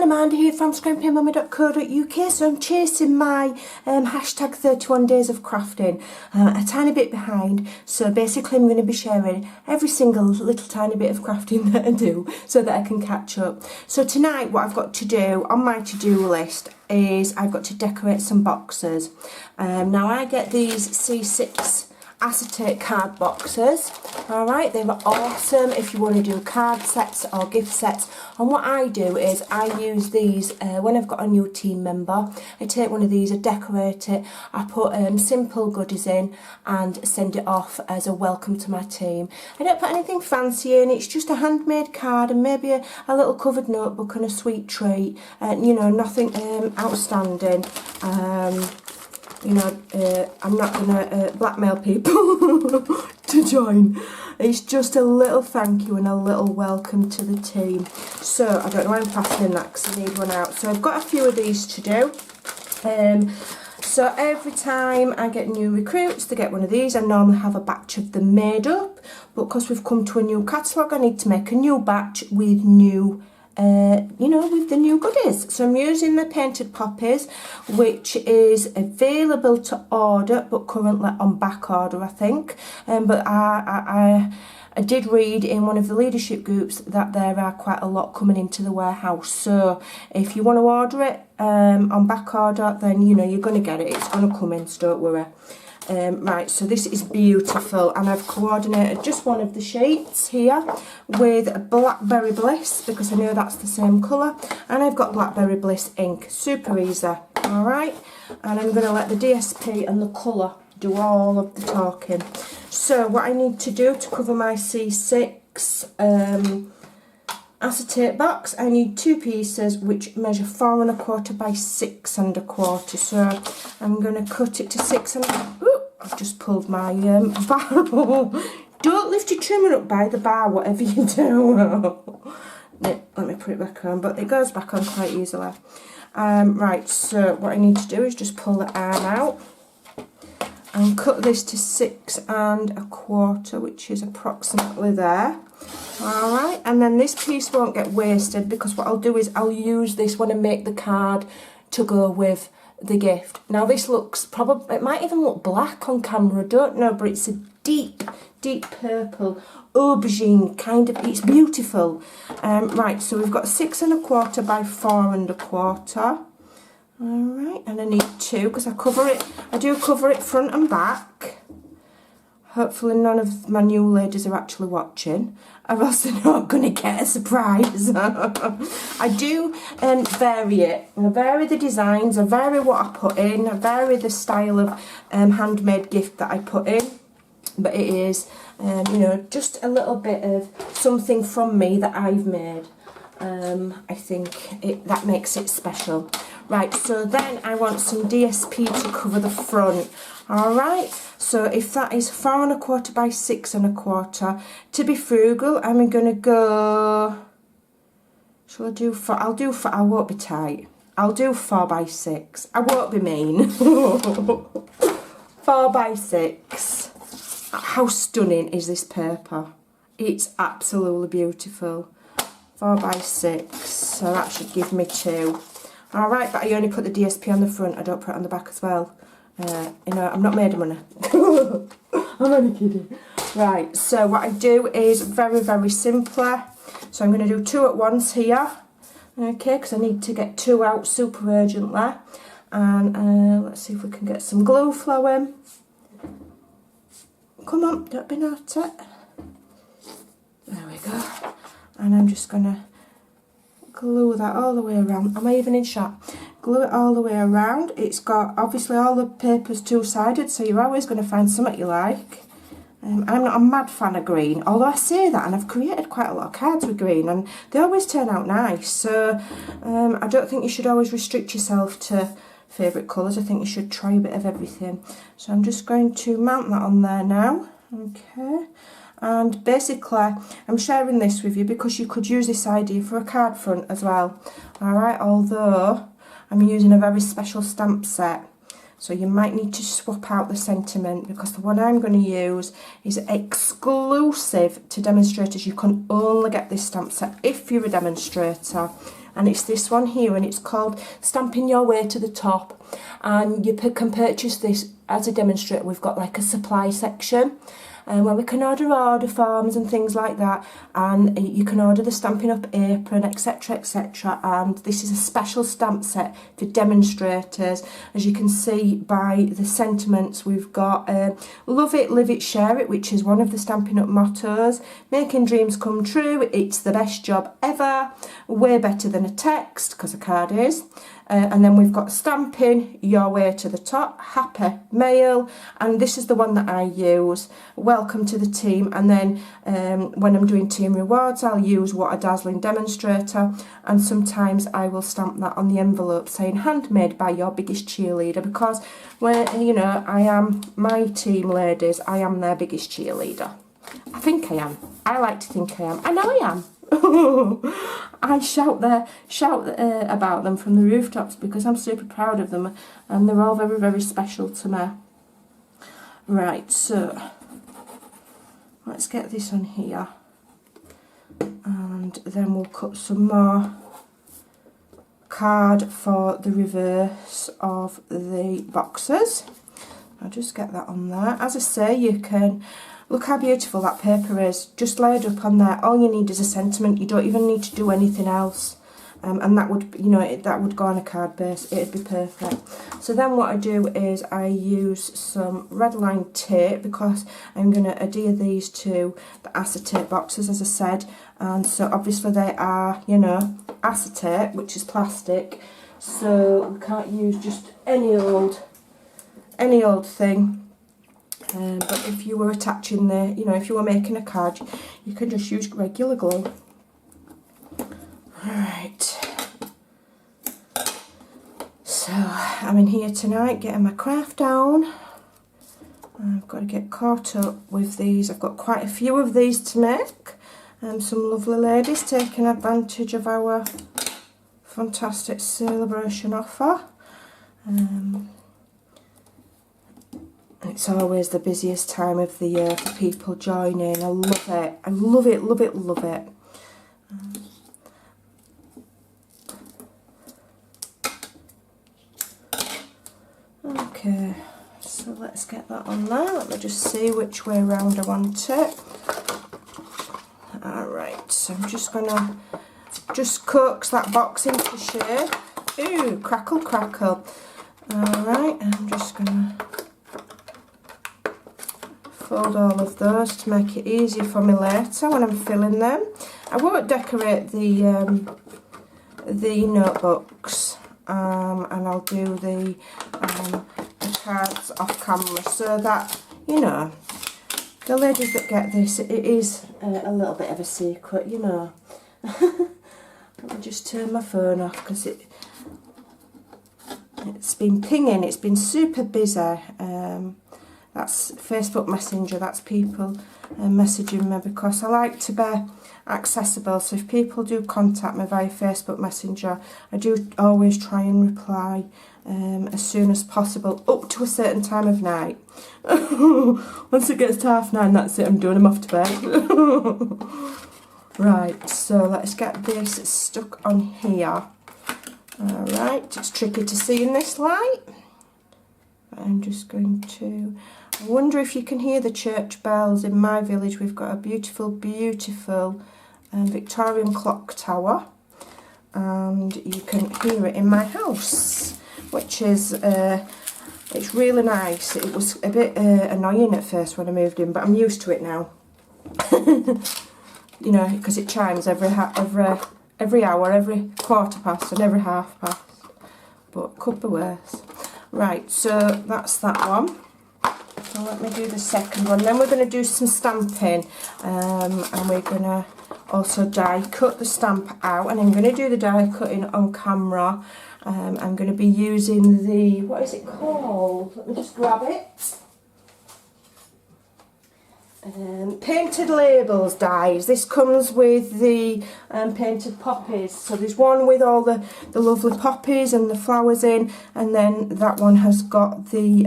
everyone, Amanda here from Scrimpingmommy.co.uk. So I'm chasing my hashtag 31 days of crafting, a tiny bit behind. So basically I'm going to be sharing every single little tiny bit of crafting that I do so that I can catch up. So tonight what I've got to do on my to-do list is I've got to decorate some boxes. Now I get these C6 acetate card boxes. Alright, they were awesome if you want to do card sets or gift sets. And what I do is I use these when I've got a new team member. I take one of these, I decorate it, I put simple goodies in and send it off as a welcome to my team. I don't put anything fancy in, it's just a handmade card and maybe a little covered notebook and a sweet treat, and you know, nothing outstanding. You know, I'm not going to blackmail people to join. It's just a little thank you and a little welcome to the team. So, I don't know why I'm passing in that because I need one out. So, I've got a few of these to do. So, every time I get new recruits, they get one of these. I normally have a batch of them made up. But because we've come to a new catalogue, I need to make a new batch with new you know, with the new goodies. So I'm using the painted poppies, which is available to order but currently on back order, I think. But I did read in one of the leadership groups that there are quite a lot coming into the warehouse. So if you want to order it on back order, then you know you're going to get it. It's going to come in, so don't worry. Right, so this is beautiful, and I've coordinated just one of the sheets here with Blackberry Bliss because I know that's the same colour, and I've got Blackberry Bliss ink, super easy. Alright, and I'm going to let the DSP and the colour do all of the talking. So what I need to do to cover my C6 acetate box, I need two pieces which measure 4 1/4 by 6 1/4. So I'm going to cut it to 6 1/4. I've just pulled my barrel. Don't lift your trimmer up by the bar, whatever you do. Let me put it back on, but it goes back on quite easily. Right, so what I need to do is just pull the arm out and cut this to 6 1/4, which is approximately there. Alright, and then this piece won't get wasted because what I'll do is I'll use this when I make the card to go with the gift. Now this looks probably, it might even look black on camera, I don't know, but it's a deep purple aubergine kind of, it's beautiful. Right, so we've got 6 1/4 by 4 1/4. Alright, and I need 2 because I do cover it front and back. Hopefully none of my new ladies are actually watching, or else they're not going to get a surprise. I do vary it. I vary the designs, I vary what I put in, I vary the style of handmade gift that I put in. But it is, you know, just a little bit of something from me that I've made. I think that makes it special. Right, so then I want some DSP to cover the front. Alright, so if that is 4 1/4 by 6 1/4, to be frugal, I'm going to go, shall I do 4? I won't be tight. I'll do 4 by 6. I won't be mean. 4 by 6. How stunning is this paper? It's absolutely beautiful. 4 by 6, so that should give me 2. Alright, but I only put the DSP on the front, I don't put it on the back as well. You know, I'm not made of money. I'm only kidding. Right, so what I do is very, very simply. So I'm going to do 2 at once here. Okay, because I need to get 2 out super urgently. And let's see if we can get some glue flowing. Come on, don't be naughty. There we go. And I'm just going to glue that all the way around. Am I even in shot? Glue it all the way around. It's got obviously all the papers two-sided, so you're always going to find something you like. I'm not a mad fan of green, although I say that, and I've created quite a lot of cards with green, and they always turn out nice. So I don't think you should always restrict yourself to favourite colours. I think you should try a bit of everything. So I'm just going to mount that on there now. Okay. And basically, I'm sharing this with you because you could use this idea for a card front as well. Alright, although I'm using a very special stamp set. So you might need to swap out the sentiment because the one I'm going to use is exclusive to demonstrators. You can only get this stamp set if you're a demonstrator. and it's this one here, and it's called Stamping Your Way to the Top. And you can purchase this as a demonstrator. We've got like a supply section where we can order forms and things like that, and you can order the Stampin' Up apron, etc, etc. And this is a special stamp set for demonstrators. As you can see by the sentiments, we've got love it, live it, share it, which is one of the Stampin' Up mottos. Making dreams come true, it's the best job ever, way better than a text, because a card is. And then we've got Stamping Your Way to the Top, Happy Mail, and this is the one that I use, Welcome to the Team. And then when I'm doing team rewards, I'll use What a Dazzling Demonstrator, and sometimes I will stamp that on the envelope saying handmade by your biggest cheerleader, because when, you know, I am my team ladies, I am their biggest cheerleader. I think I am. I like to think I am. I know I am. I shout about them from the rooftops because I'm super proud of them, and they're all very, very special to me. Right, so let's get this on here, and then we'll cut some more card for the reverse of the boxes. I'll just get that on there. As I say, you can look how beautiful that paper is, just layered up on there. All you need is a sentiment. You don't even need to do anything else, and that would, you know, that would go on a card base. It'd be perfect. So then what I do is I use some red line tape, because I'm going to adhere these to the acetate boxes, as I said. And so obviously they are, you know, acetate, which is plastic, so we can't use just any old thing. But if you were attaching the, you know, if you were making a card, you can just use regular glue. Alright. So, I'm in here tonight getting my craft down. I've got to get caught up with these. I've got quite a few of these to make. Some lovely ladies taking advantage of our fantastic celebration offer. It's always the busiest time of the year for people joining. I love it. I love it, love it, love it. Okay, so let's get that on there. Let me just see which way around I want it. Alright, so I'm just going to coax that box into shape. Ooh, crackle, crackle. Alright, I'm just going to fold all of those to make it easier for me later when I'm filling them. I won't decorate the notebooks, and I'll do the cards off camera, so that, you know, the ladies that get this, it is a little bit of a secret, you know. Let me just turn my phone off, because it's been pinging, it's been super busy. That's Facebook Messenger, that's people messaging me, because I like to be accessible. So if people do contact me via Facebook Messenger, I do always try and reply as soon as possible, up to a certain time of night. Once it gets to 9:30, that's it, I'm doing them off to bed. Right, so let's get this stuck on here. Alright, it's tricky to see in this light. I'm just going to, I wonder if you can hear the church bells. In my village we've got a beautiful, beautiful Victorian clock tower, and you can hear it in my house, which is, it's really nice. It was a bit annoying at first when I moved in, but I'm used to it now. You know, because it chimes every hour, every quarter past and every half past, but could be worse. Right, so that's that one. So let me do the second one. Then we're going to do some stamping, and we're going to also die cut the stamp out, and I'm going to do the die cutting on camera. I'm going to be using the, what is it called? Let me just grab it. Painted labels dies. This comes with the painted poppies. So there's one with all the lovely poppies and the flowers in, and then that one has got the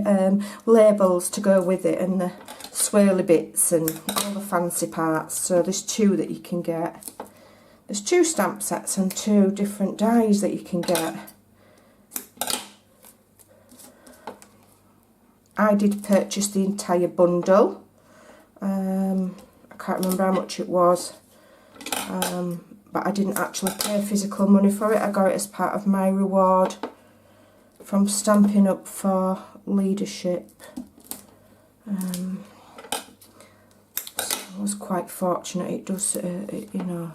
labels to go with it, and the swirly bits and all the fancy parts. So there's two that you can get. there's 2 stamp sets and 2 different dies that you can get. I did purchase the entire bundle. I can't remember how much it was, but I didn't actually pay physical money for it. I got it as part of my reward from Stamping Up for Leadership. So I was quite fortunate. It does, you know,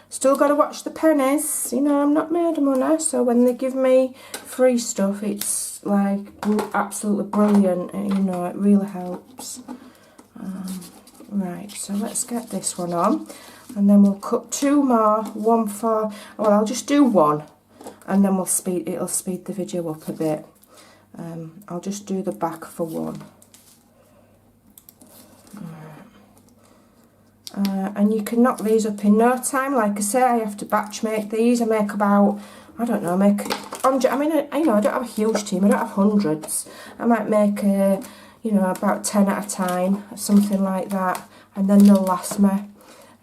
still got to watch the pennies. You know, I'm not made of money, so when they give me free stuff, it's like absolutely brilliant. You know, it really helps. Right, so let's get this one on, and then we'll cut 2 more. One for, well, I'll just do 1, and then it'll speed the video up a bit. I'll just do the back for 1. And you can knock these up in no time. Like I say, I have to batch make these. I make about, I don't know, I make 100. I mean, you know, I don't have a huge team. I don't have hundreds. I might make you know, about 10 at a time, something like that, and then they'll last me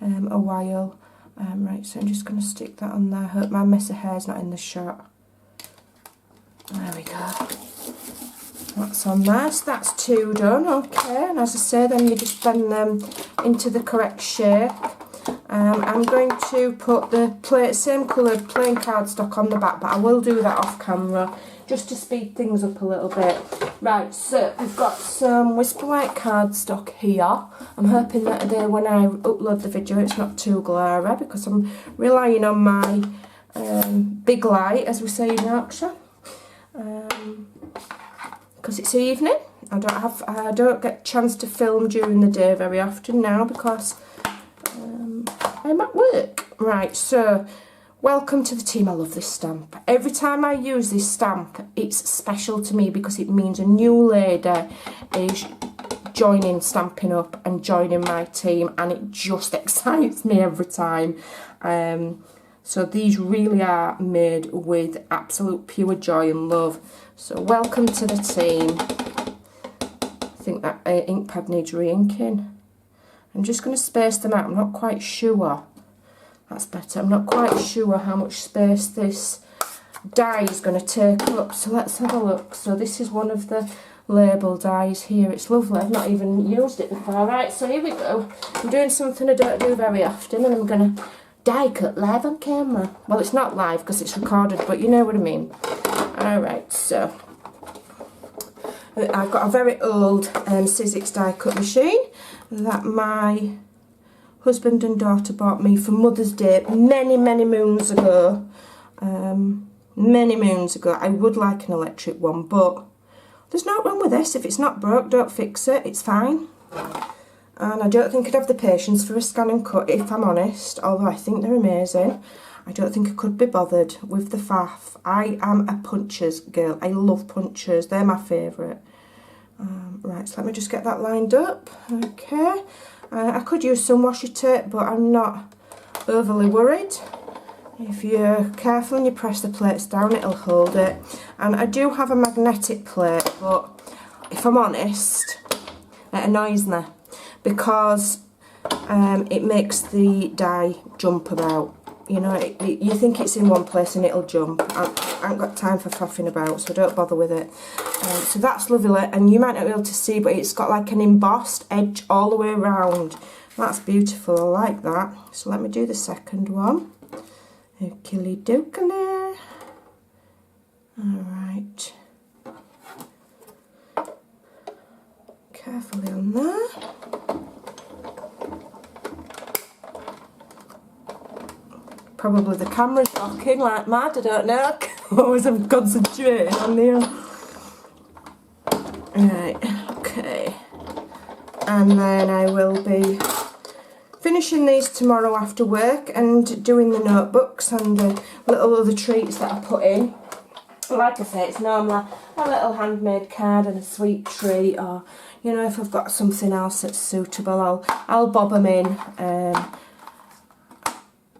a while. Right, so I'm just going to stick that on there. I hope my messy hair's not in the shot. There we go. That's on there, so that's 2 done. Okay, and as I say, then you just bend them into the correct shape. I'm going to put the same coloured plain cardstock on the back, but I will do that off camera just to speed things up a little bit. Right, so we've got some Whisper White cardstock here. I'm hoping that today when I upload the video it's not too glary, because I'm relying on my big light, as we say in Yorkshire, because it's evening. I don't get a chance to film during the day very often now because I'm at work. Right, so welcome to the team. I love this stamp. Every time I use this stamp, it's special to me because it means a new lady is joining Stampin' Up and joining my team, and it just excites me every time. So these really are made with absolute pure joy and love. So welcome to the team. I think that ink pad needs re-inking. I'm just going to space them out. I'm not quite sure. That's better. I'm not quite sure how much space this die is going to take up. So let's have a look. So this is one of the label dies here. It's lovely. I've not even used it before. Right, so here we go. I'm doing something I don't do very often, and I'm going to die cut live on camera. Well, it's not live because it's recorded, but you know what I mean. Alright, so I've got a very old Sizzix die cut machine that my husband and daughter bought me for Mother's Day many moons ago. Many moons ago. I would like an electric one, but there's no wrong with this. If it's not broke, don't fix it. It's fine. And I don't think I'd have the patience for a scan and cut, if I'm honest, although I think they're amazing. I don't think I could be bothered with the faff. I am a punchers girl. I love punchers. They're my favourite. Right, so let me just get that lined up. Okay. I could use some washi tape, but I'm not overly worried. If you're careful and you press the plates down, it'll hold it. And I do have a magnetic plate, but if I'm honest, it annoys me because it makes the die jump about. You know, you think it's in one place and it'll jump. I haven't got time for faffing about, so don't bother with it. So that's lovely, and you might not be able to see, but it's got like an embossed edge all the way around. That's beautiful, I like that. So let me do the second one. Ookily dookily. Alright. Carefully on there. Probably the camera's rocking like mad, I don't know. Always I'm concentrating on the right, okay. And then I will be finishing these tomorrow after work and doing the notebooks and the little other treats that I put in. Like I say, it's normally a little handmade card and a sweet treat, or you know, if I've got something else that's suitable, I'll bob them in.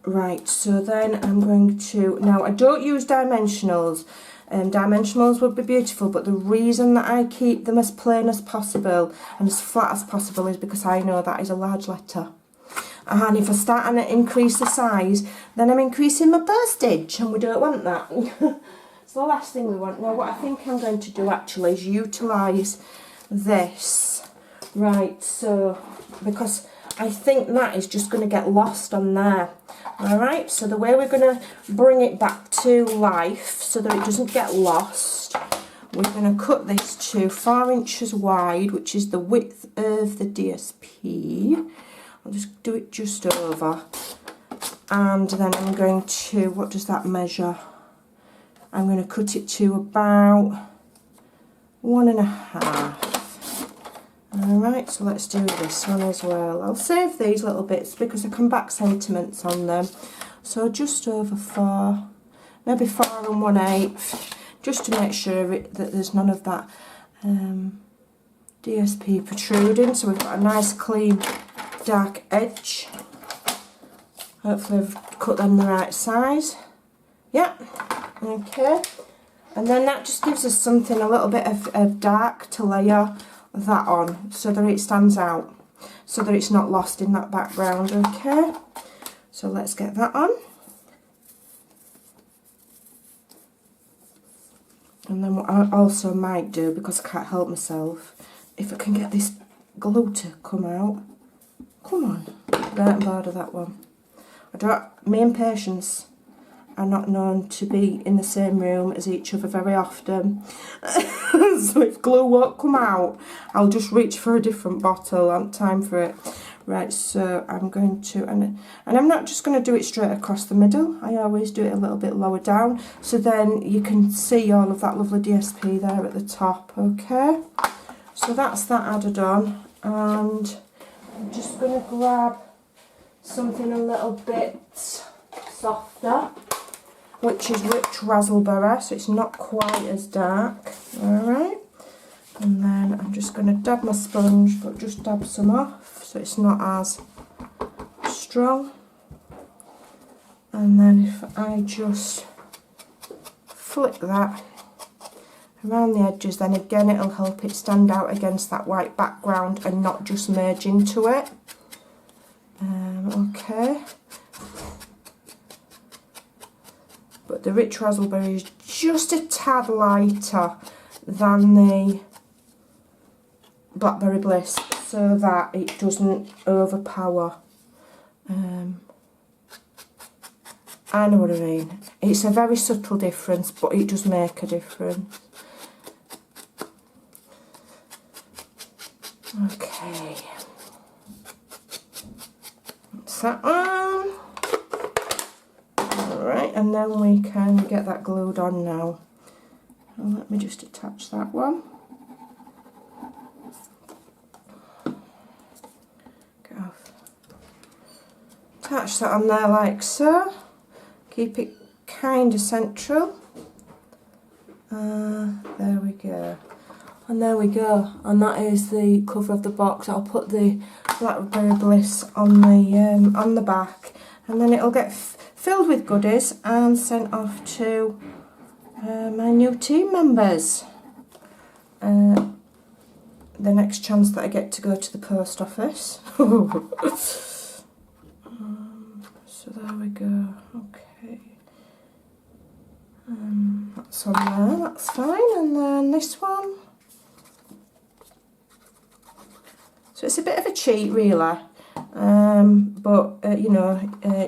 Right, so then I'm going to, now I don't use dimensionals. Dimensionals would be beautiful, but the reason that I keep them as plain as possible and as flat as possible is because I know that is a large letter. And if I start to increase the size, then I'm increasing my postage, and we don't want that. It's the last thing we want. Now what I think I'm going to do actually is utilise this. Right, so, because I think that is just going to get lost on there. Alright, so the way we're going to bring it back to life so that it doesn't get lost, we're going to cut this to 4 inches wide, which is the width of the DSP. I'll just do it just over. And then I'm going to, what does that measure? I'm going to cut it to about 1.5. Alright, so let's do this one as well. I'll save these little bits because I can back sentiments on them. So just over 4, maybe 4 1/8, just to make sure that there's none of that DSP protruding. So we've got a nice clean dark edge. Hopefully I've cut them the right size. Yep, okay. And then that just gives us something, a little bit of dark to layer that on so that it stands out, so that it's not lost in that background. Okay, so let's get that on. And then what I also might do, because I can't help myself, if I can get this glue to come out. Come on, right and border that one. Me and Patience are not known to be in the same room as each other very often. So if glue won't come out, I'll just reach for a different bottle. I haven't time for it. Right, so I'm going to, and I'm not just going to do it straight across the middle. I always do it a little bit lower down, so then you can see all of that lovely DSP there at the top. Okay, so that's that added on, and I'm just going to grab something a little bit softer, which is rich raspberry, so it's not quite as dark. Alright, and then I'm just going to dab my sponge, but just dab some off so it's not as strong. And then if I just flick that around the edges, then again it'll help it stand out against that white background and not just merge into it. Okay. But the rich raspberry is just a tad lighter than the blackberry bliss, so that it doesn't overpower. I know what I mean. It's a very subtle difference, but it does make a difference. Okay. That's that one. Alright, and then we can get that glued on now. And let me just attach that one. Get off. Attach that on there like so. Keep it kind of central. There we go. And there we go. And that is the cover of the box. I'll put the Blackberry Bliss on the back, and then it'll get filled with goodies and sent off to my new team members. The next chance that I get to go to the post office. So there we go. Okay. That's on there, that's fine. And then this one. So it's a bit of a cheat really, but you know,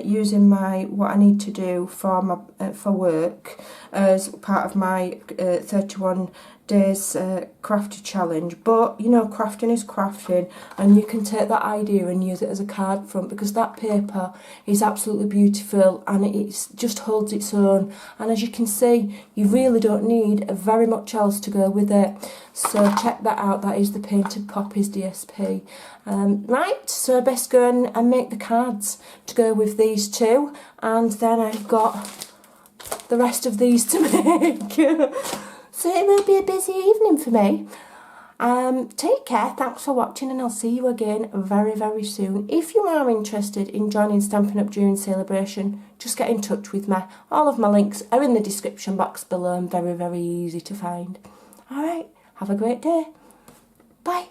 using what I need to do for my for work as part of my 31 days crafty challenge. But you know, crafting is crafting, and you can take that idea and use it as a card front, because that paper is absolutely beautiful and it just holds its own. And as you can see, you really don't need very much else to go with it. So check that out. That is the Painted Poppies DSP. Right, so I best go and make the cards to go with these two, and then I've got the rest of these to make. So it will be a busy evening for me. Take care, thanks for watching, and I'll see you again very, very soon. If you are interested in joining Stampin' Up during celebration, just get in touch with me. All of my links are in the description box below and very, very easy to find. Alright, have a great day. Bye.